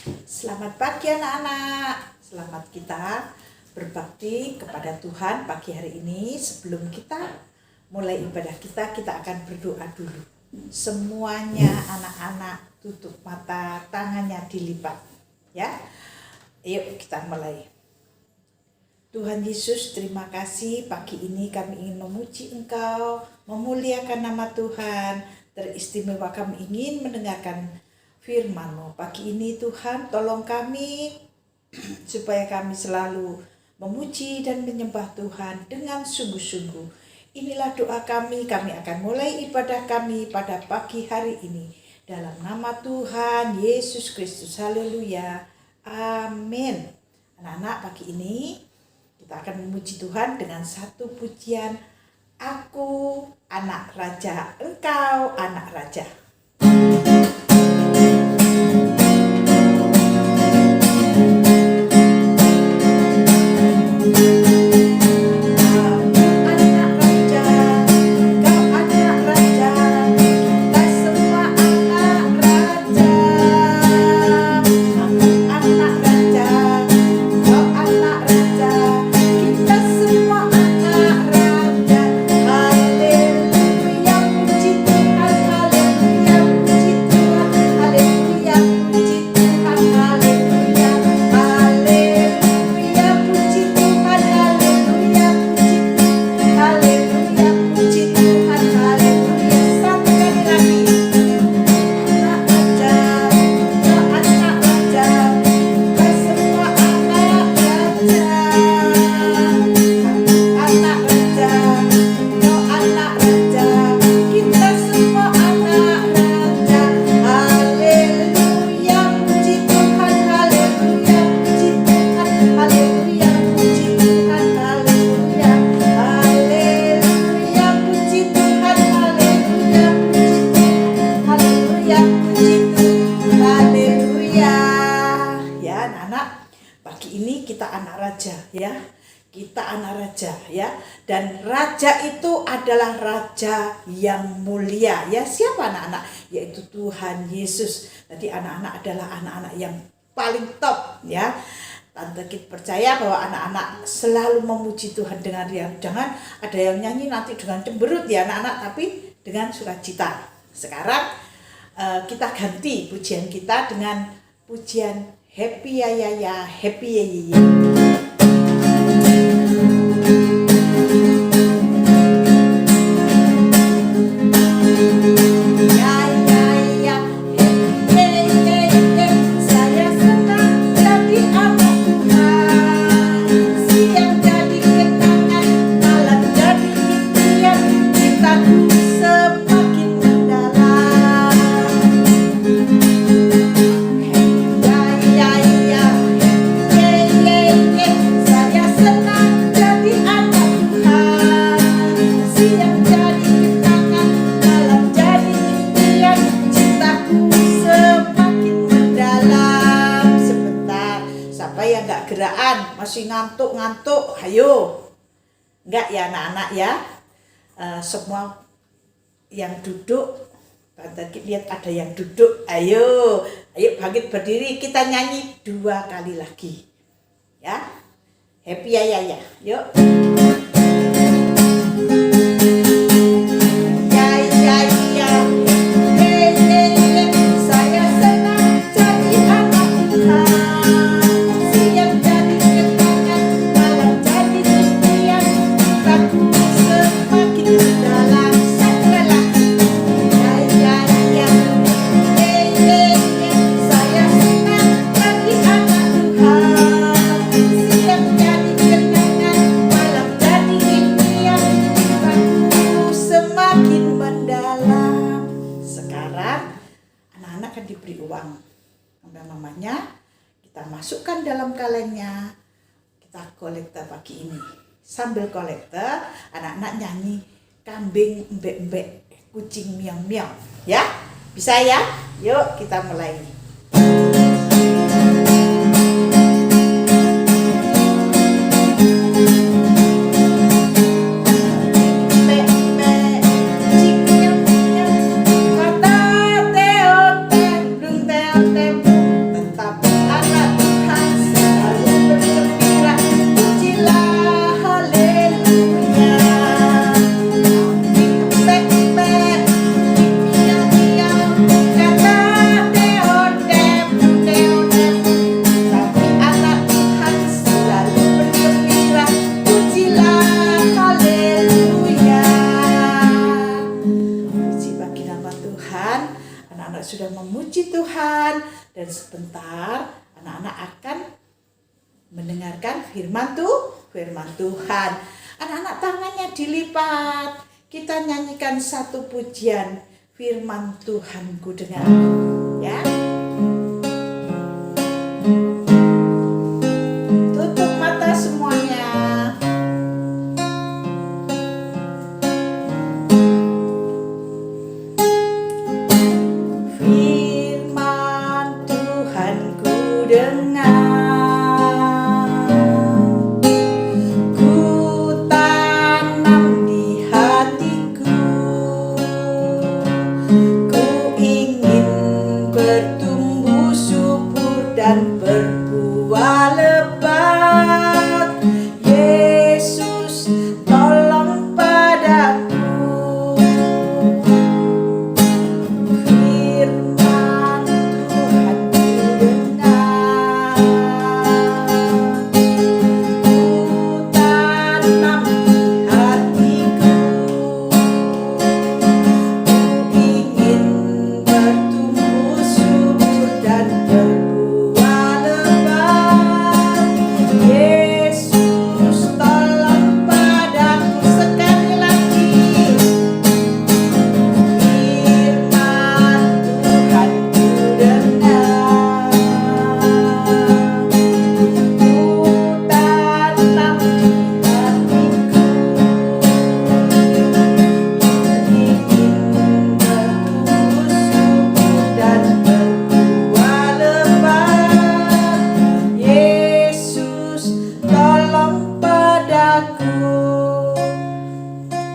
Selamat pagi anak-anak. Selamat kita berbakti kepada Tuhan pagi hari ini. Sebelum kita mulai ibadah kita akan berdoa dulu. Semuanya anak-anak tutup mata, tangannya dilipat. Ya. Yuk kita mulai. Tuhan Yesus, terima kasih pagi ini kami ingin memuji Engkau, memuliakan nama Tuhan. Teristimewa kami ingin mendengarkan firman-Mu. Pagi ini Tuhan tolong kami supaya kami selalu memuji dan menyembah Tuhan dengan sungguh-sungguh. Inilah doa kami akan mulai ibadah kami pada pagi hari ini. Dalam nama Tuhan Yesus Kristus, haleluya, amin. Anak-anak, pagi ini kita akan memuji Tuhan dengan satu pujian. Aku anak raja, engkau anak raja. Dan raja itu adalah raja yang mulia. Ya, siapa anak-anak? Yaitu Tuhan Yesus. Jadi anak-anak adalah anak-anak yang paling top ya. Tante Kit percaya bahwa anak-anak selalu memuji Tuhan dengan riang. Jangan ada yang nyanyi nanti dengan cemberut ya anak-anak, tapi dengan sukacita. Sekarang kita ganti pujian kita dengan pujian Happy Ya Ya Ya, Happy Ya Ya Ya. Masih ngantuk, ayo. Enggak ya anak-anak ya. Semua yang duduk, Tante lihat ada yang duduk. Ayo bangkit berdiri, kita nyanyi 2 kali lagi. Ya. Happy Ya Ya Ya. Yuk. Kita masukkan dalam kalengnya, kita kolektor pagi ini. Sambil kolektor, anak-anak nyanyi kambing embek-embek, kucing miang-miang. Ya, bisa ya? Yuk kita mulai. Tetap anak-anak sudah memuji Tuhan, dan sebentar anak-anak akan mendengarkan firman Tuhan. Anak-anak tangannya dilipat. Kita nyanyikan satu pujian, firman Tuhan ku dengar. Ya. Tutup mata semuanya. Firman Tuhan ku dengar. Dan berbuah lebat. Yesus tolong padaku. Firman Tuhan ku dengar. Ku tanam di hatiku. Ku ingin bertumbuh subur dan berbuah.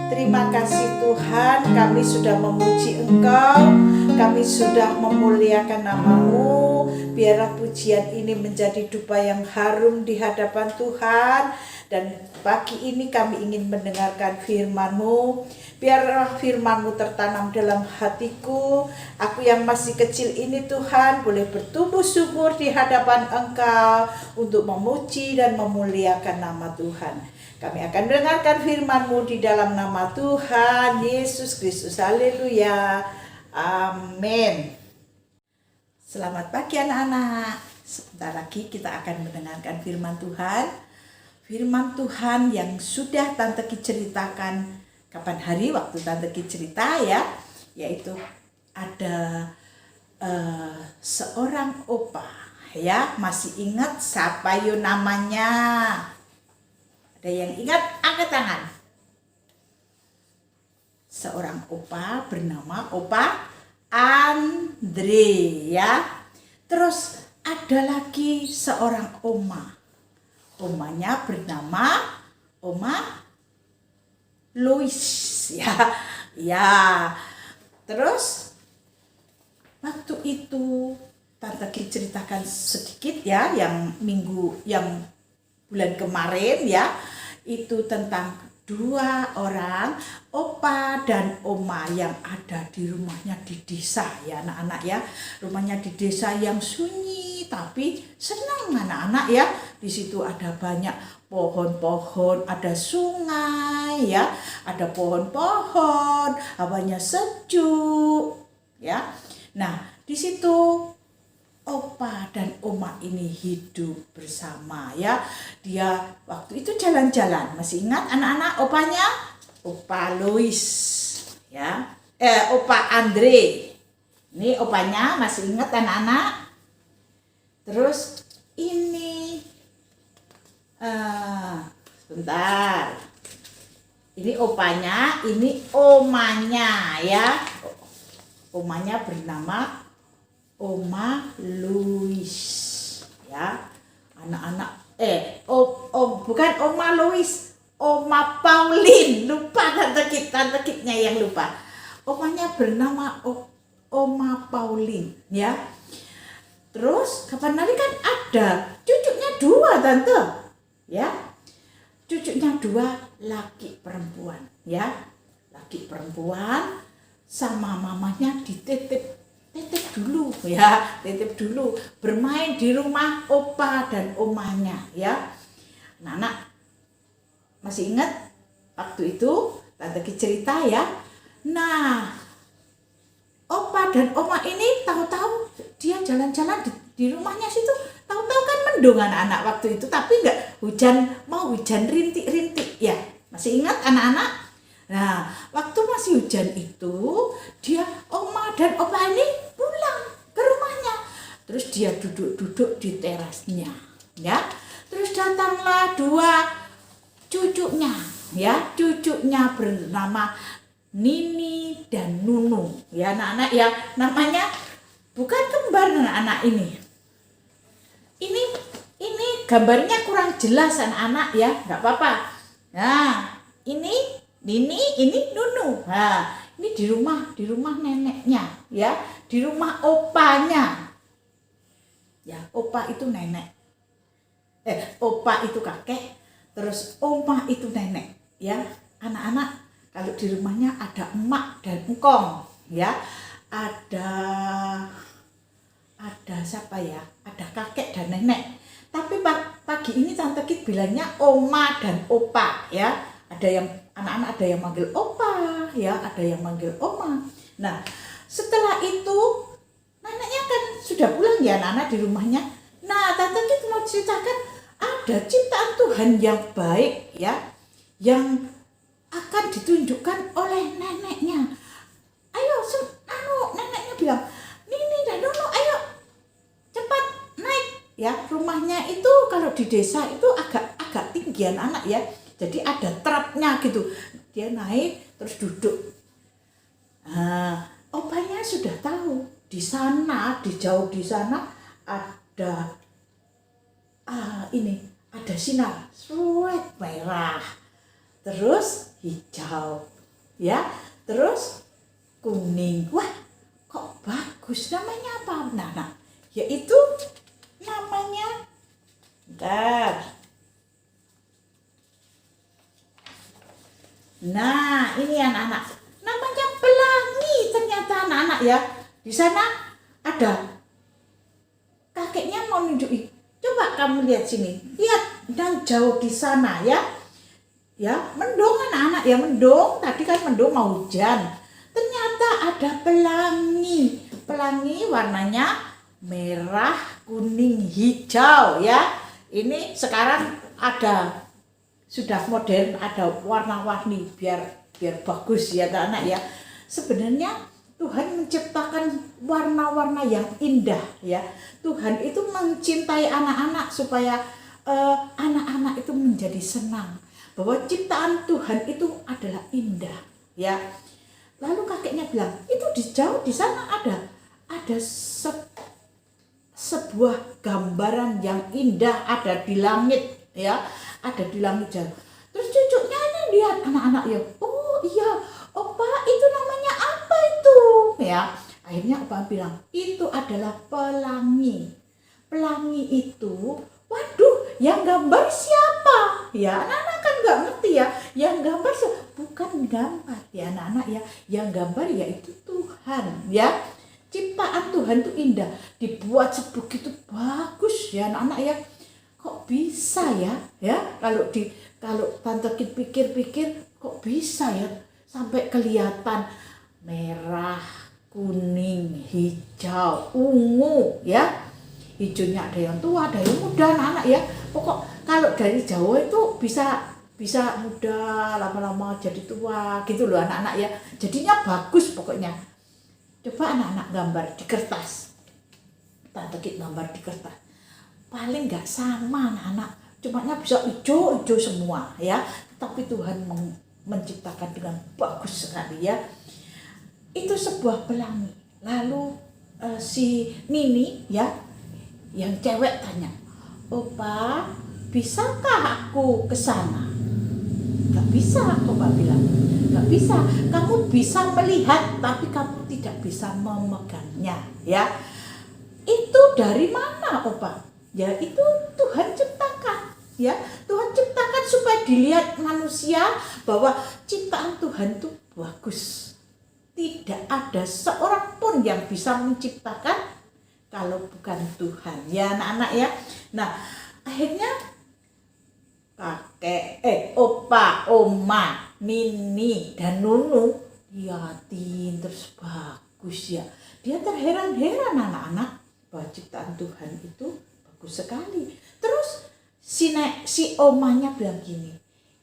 Terima kasih Tuhan, kami sudah memuji Engkau, kami sudah memuliakan nama-Mu. Biarlah pujian ini menjadi dupa yang harum di hadapan Tuhan. Dan pagi ini kami ingin mendengarkan firman-Mu. Biarlah firman-Mu tertanam dalam hatiku. Aku yang masih kecil ini Tuhan boleh bertumbuh subur di hadapan Engkau untuk memuji dan memuliakan nama Tuhan. Kami akan mendengarkan firman-Mu di dalam nama Tuhan Yesus Kristus. Haleluya. Amin. Selamat pagi anak-anak. Sebentar lagi kita akan mendengarkan firman Tuhan. Firman Tuhan yang sudah Tante Ki ceritakan kapan hari waktu Tante Ki cerita ya. Yaitu ada seorang opa ya. Masih ingat siapa yo namanya? Ada yang ingat? Angkat tangan. Seorang opa bernama Opa Andre ya. Terus ada lagi seorang oma. Omanya bernama Oma Lois ya. Ya. Terus waktu itu Tante Ki ceritakan sedikit ya yang bulan kemarin ya. Itu tentang dua orang opa dan oma yang ada di rumahnya di desa ya anak-anak ya. Rumahnya di desa yang sunyi tapi senang anak-anak ya. Di situ ada banyak pohon-pohon, ada sungai ya, ada pohon-pohon, hawanya sejuk ya. Nah, di situ opa dan oma ini hidup bersama ya. Dia waktu itu jalan-jalan. Masih ingat anak-anak opanya? Opa Lois ya. Opa Andre. Ini opanya masih ingat anak-anak? Terus ini sebentar. Ini opanya, ini omanya ya. Omanya bernama Oma Louis ya. Anak-anak bukan Oma Louis, Oma Pauline. Lupa tante kitnya yang lupa. Omanya bernama Oma Pauline ya. Terus kapan hari kan ada cucunya dua tante ya. Cucunya dua laki perempuan ya. Laki perempuan sama mamanya titip dulu ya, titip dulu bermain di rumah opa dan omanya ya. Anak masih ingat waktu itu Tante Ki cerita ya. Nah, opa dan oma ini jalan-jalan di rumahnya situ, tahu-tahu kan mendung anak-anak waktu itu, tapi nggak hujan, mau hujan rintik-rintik ya. Masih ingat anak-anak? Nah, waktu masih hujan itu, dia oma dan opa ini pulang ke rumahnya. Terus dia duduk-duduk di terasnya, ya. Terus datanglah dua cucunya, ya. Cucunya bernama Nini dan Nunu, ya anak-anak ya. Namanya bukan kembar anak-anak ini. Ini gambarnya kurang jelas anak-anak ya, nggak apa-apa. Nah, ini Nini, ini Nunu. Nah, ini di rumah neneknya, ya, di rumah opanya. Ya, opa itu nenek. Opa itu kakek, terus oma itu nenek, ya. Anak-anak, kalau di rumahnya ada emak dan engkong, ya. Ada siapa ya? Ada kakek dan nenek. Tapi pagi ini Tante Kit bilangnya oma dan opa, ya. Ada yang anak-anak ada yang manggil opa, ya, ada yang manggil oma. Nah, setelah itu neneknya kan sudah pulang ya anak-anak di rumahnya. Nah, Tante Kit mau ceritakan ada ciptaan Tuhan yang baik, ya, yang akan ditunjukkan oleh neneknya. Ayo, neneknya bilang, Nini dan Nunu, ayo cepat naik, ya. Rumahnya itu kalau di desa itu agak tinggi anak-anak ya. Jadi ada trapnya gitu. Dia naik terus duduk. Nah, opanya sudah tahu di sana, di jauh di sana ada ada sinar suet merah, terus hijau, ya, terus kuning. Wah, kok bagus, namanya apa? Nah, yaitu namanya, nah, ini anak-anak, namanya pelangi ternyata anak-anak ya. Di sana ada kakeknya mau nunjukin. Coba kamu lihat sini, lihat dan jauh di sana ya. Ya, mendung anak-anak ya, mendung. Tadi kan mendung mau hujan. Ternyata ada pelangi. Pelangi warnanya merah, kuning, hijau ya. Ini sekarang ada sudah modern, ada warna-warni biar bagus ya anak-anak ya. Sebenarnya Tuhan menciptakan warna-warna yang indah ya. Tuhan itu mencintai anak-anak supaya anak-anak itu menjadi senang bahwa ciptaan Tuhan itu adalah indah ya. Lalu kakeknya bilang, itu di jauh di sana ada sebuah gambaran yang indah ada di langit ya, ada di langit jauh. Terus cucunya ini lihat anak-anak ya, oh iya, opa itu namanya apa itu ya. Akhirnya opa bilang, itu adalah pelangi. Pelangi itu, waduh, yang gambar siapa? Ya, anak-anak kan nggak ngerti ya. Yang gambar bukan gambar ya anak-anak ya. Yang gambar yaitu Tuhan ya. Ciptaan Tuhan itu indah, dibuat sebegitu bagus ya anak-anak ya. Kok bisa ya? Ya, kalau Tante Kit pikir-pikir, kok bisa ya sampai kelihatan merah, kuning, hijau, ungu ya. Hijaunya ada yang tua, ada yang muda anak-anak ya. Pokok kalau dari Jawa itu bisa muda, lama-lama jadi tua gitu loh anak-anak ya. Jadinya bagus pokoknya. Coba anak-anak gambar di kertas. Tante Kit gambar di kertas. Paling nggak sama anak-anak. Cumanya bisa hijau-hijau semua ya. Tapi Tuhan menciptakan dengan bagus sekali ya. Itu sebuah pelangi. Lalu si Nini ya, yang cewek tanya, opa, bisakah aku ke sana? Gak bisa, opa bilang. Gak bisa, kamu bisa melihat tapi kamu tidak bisa memegangnya ya. Itu dari mana opa? Ya itu Tuhan ciptakan ya. Tuhan ciptakan supaya dilihat manusia bahwa ciptaan Tuhan itu bagus. Tidak ada seorang pun yang bisa menciptakan kalau bukan Tuhan ya anak-anak ya. Nah, akhirnya kakek, opa, oma, Nini dan Nunu liatin terus bagus ya. Dia terheran-heran anak-anak. bahwa ciptaan Tuhan itu bagus sekali. Terus si omanya bilang gini,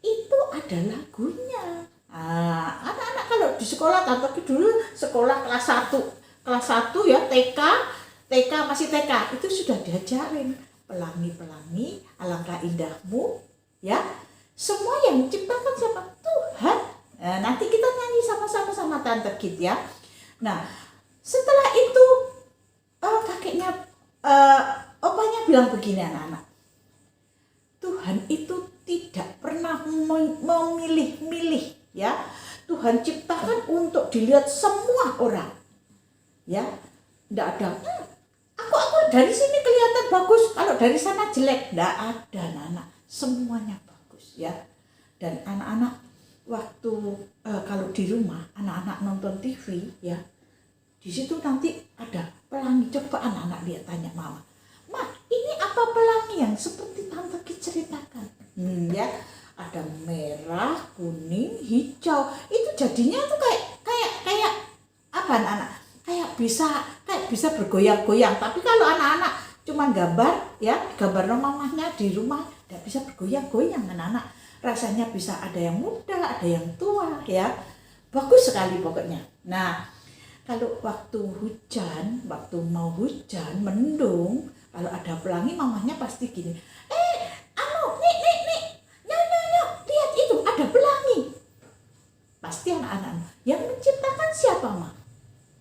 itu ada lagunya. Anak-anak kalau di sekolah, tante dulu sekolah kelas 1 ya, TK masih TK itu sudah diajarin pelangi-pelangi alangkah indahmu, ya. Semua yang diciptakan siapa? Tuhan. Nanti kita nyanyi sama Tante Kit ya. Nah, setelah itu kakeknya opanya bilang begini, anak-anak. Tuhan itu tidak pernah memilih-milih, ya. Tuhan ciptakan untuk dilihat semua orang. Ya. Enggak ada. Aku dari sini kelihatan bagus, kalau dari sana jelek. Enggak ada, anak-anak. Semuanya bagus, ya. Dan anak-anak waktu kalau di rumah anak-anak nonton TV, ya. Di situ nanti ada pelangi. Coba anak-anak lihat, tanya mama. Ma, ini apa pelangi yang seperti Tante Kit ceritakan? Ya, ada merah, kuning, hijau. Itu jadinya tuh kayak apa anak-anak? Kayak bisa bergoyang-goyang. Tapi kalau anak-anak cuma gambar, ya, gambar mamahnya di rumah, tidak bisa bergoyang-goyang anak-anak. Rasanya bisa ada yang muda, ada yang tua, ya. Bagus sekali pokoknya. Nah, kalau waktu mau hujan, mendung, kalau ada pelangi mamahnya pasti gini, nih, lihat itu ada pelangi. Pasti anak-anak, yang menciptakan siapa, Ma?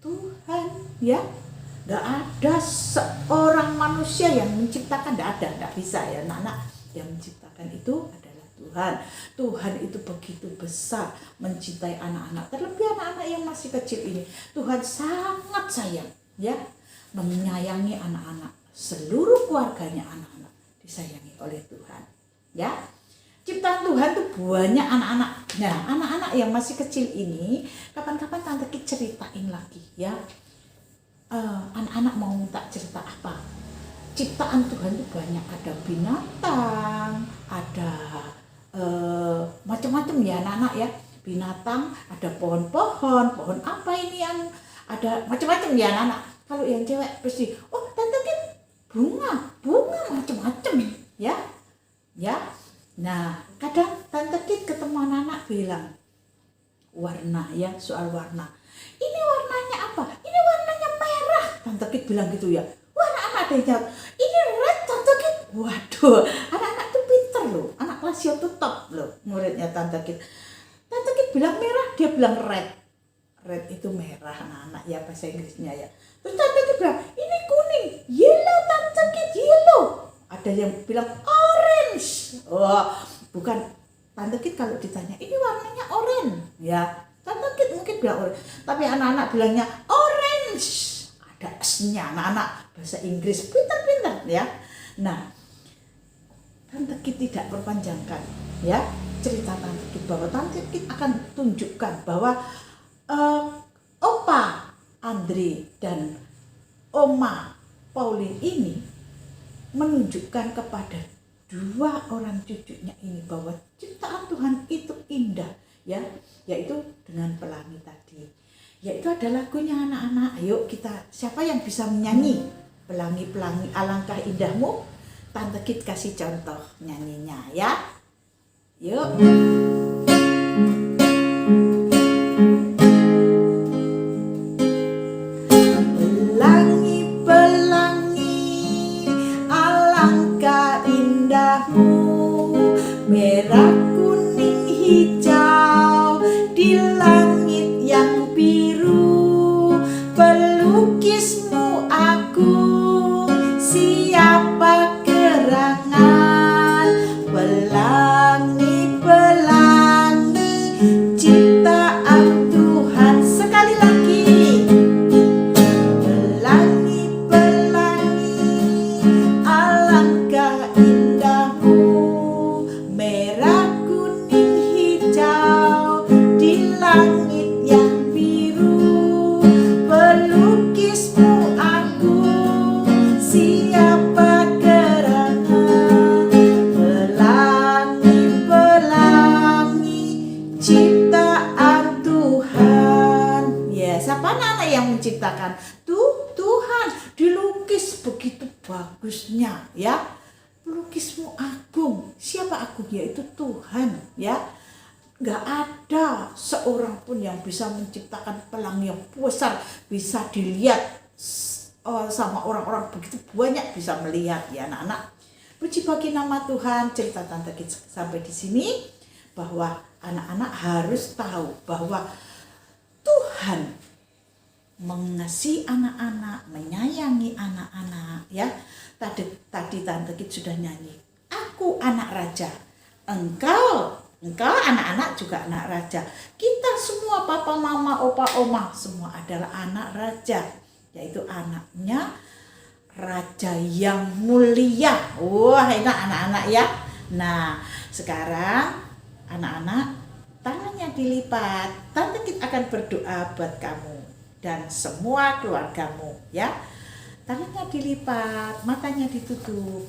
Tuhan, ya. Gak ada seorang manusia yang menciptakan, gak bisa ya anak-anak. Yang menciptakan itu adalah Tuhan. Tuhan itu begitu besar mencintai anak-anak, terlebih anak-anak yang masih kecil ini. Tuhan sangat sayang, ya, menyayangi anak-anak. Seluruh keluarganya anak-anak disayangi oleh Tuhan, ya. Ciptaan Tuhan tuh banyak anak-anak. Nah, anak-anak yang masih kecil ini kapan-kapan Tante Kit ceritain lagi, ya. Anak-anak mau minta cerita apa? Ciptaan Tuhan itu banyak, ada binatang, ada macam-macam ya anak-anak ya. Binatang, ada pohon-pohon, pohon apa ini yang ada macam-macam ya anak-anak. Kalau yang cewek pasti, oh Tante Kit bunga macam-macam, ya. Nah, kadang Tante Kit ketemu anak-anak bilang warna, ya, soal warna. Ini warnanya apa? Ini warnanya merah. Tante Kit bilang gitu ya. Wah, anak-anak ada yang jawab, ini red, Tante Kit. Waduh, anak-anak tuh pinter loh. Anak kelas itu top loh muridnya Tante Kit. Tante Kit bilang merah, dia bilang red. Red itu merah, anak-anak ya, bahasa Inggrisnya ya. Terus Tante Kit bilang, ini kuning, yellow, Tante Kit, yellow. Ada yang bilang orange. Oh, bukan. Tante Kit kalau ditanya, ini warnanya oranye, ya. Tante Kit mungkin bilang orange, tapi anak-anak bilangnya orange. Ada S-nya, anak-anak bahasa Inggris pintar-pintar, ya. Nah, Tante Kit tidak perpanjangkan, ya, cerita Tante Kit, bahwa Tante Kit akan tunjukkan bahwa Opa Andre dan Oma Pauline ini menunjukkan kepada dua orang cucunya ini bahwa ciptaan Tuhan itu indah, ya, yaitu dengan pelangi tadi. Yaitu ada lagunya anak-anak. Ayo kita, siapa yang bisa menyanyi pelangi-pelangi alangkah indahmu? Tante Kit kasih contoh nyanyinya, ya. Yuk. Merah, kuning, hijau di langit yang biru, pelukismu aku, siapa gerangan, pelangi-pelangi ciptaan Tuhan. Sekali lagi, pelangi-pelangi alangkah indahmu, merah, kuning, hijau di langit yang biru, pelukismu aku, siapa gerangan, pelangi-pelangi ciptaan Tuhan. Ya, siapa anak yang menciptakan? Tuhan. Dilukis melukis begitu bagusnya ya. Pelukismu agung. Siapa agung? Yaitu Tuhan ya. Gak ada seorang pun yang bisa menciptakan pelangi yang besar, bisa dilihat sama orang-orang begitu banyak bisa melihat ya anak-anak. Puji bagi nama Tuhan. Cerita Tante Kit sampai di sini, bahwa anak-anak harus tahu bahwa Tuhan mengasihi anak-anak, menyayangi anak-anak ya. Tadi Tante Kit sudah nyanyi, aku anak raja, engkau anak-anak juga anak raja. Kita semua papa, mama, opa, oma semua adalah anak raja, yaitu anaknya raja yang mulia. Wah, enak anak-anak ya. Nah, sekarang anak-anak tangannya dilipat. Tante Kit akan berdoa buat kamu dan semua keluargamu ya. Tangannya dilipat, matanya ditutup.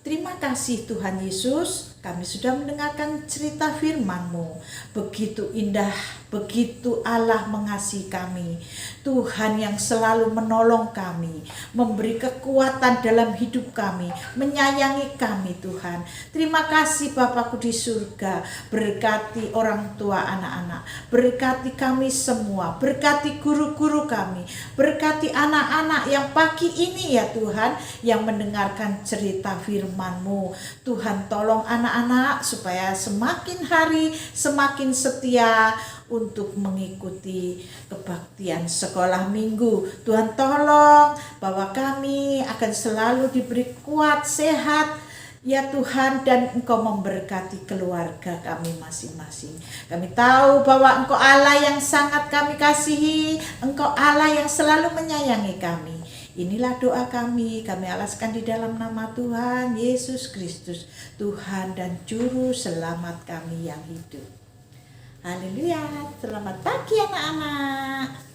Terima kasih Tuhan Yesus, kami sudah mendengarkan cerita firman-Mu. Begitu indah, begitu Allah mengasihi kami. Tuhan yang selalu menolong kami, memberi kekuatan dalam hidup kami, menyayangi kami Tuhan. Terima kasih Bapakku di surga, berkati orang tua anak-anak, berkati kami semua, berkati guru-guru kami, berkati anak-anak yang pagi ini ya Tuhan, yang mendengarkan cerita firman-Mu. Tuhan tolong anak-anak supaya semakin hari semakin setia untuk mengikuti kebaktian sekolah minggu. Tuhan tolong bahwa kami akan selalu diberi kuat, sehat ya Tuhan, dan Engkau memberkati keluarga kami masing-masing. Kami tahu bahwa Engkau Allah yang sangat kami kasihi, Engkau Allah yang selalu menyayangi kami. Inilah doa kami alaskan di dalam nama Tuhan Yesus Kristus, Tuhan dan Juru Selamat kami yang hidup. Haleluya, selamat pagi anak-anak.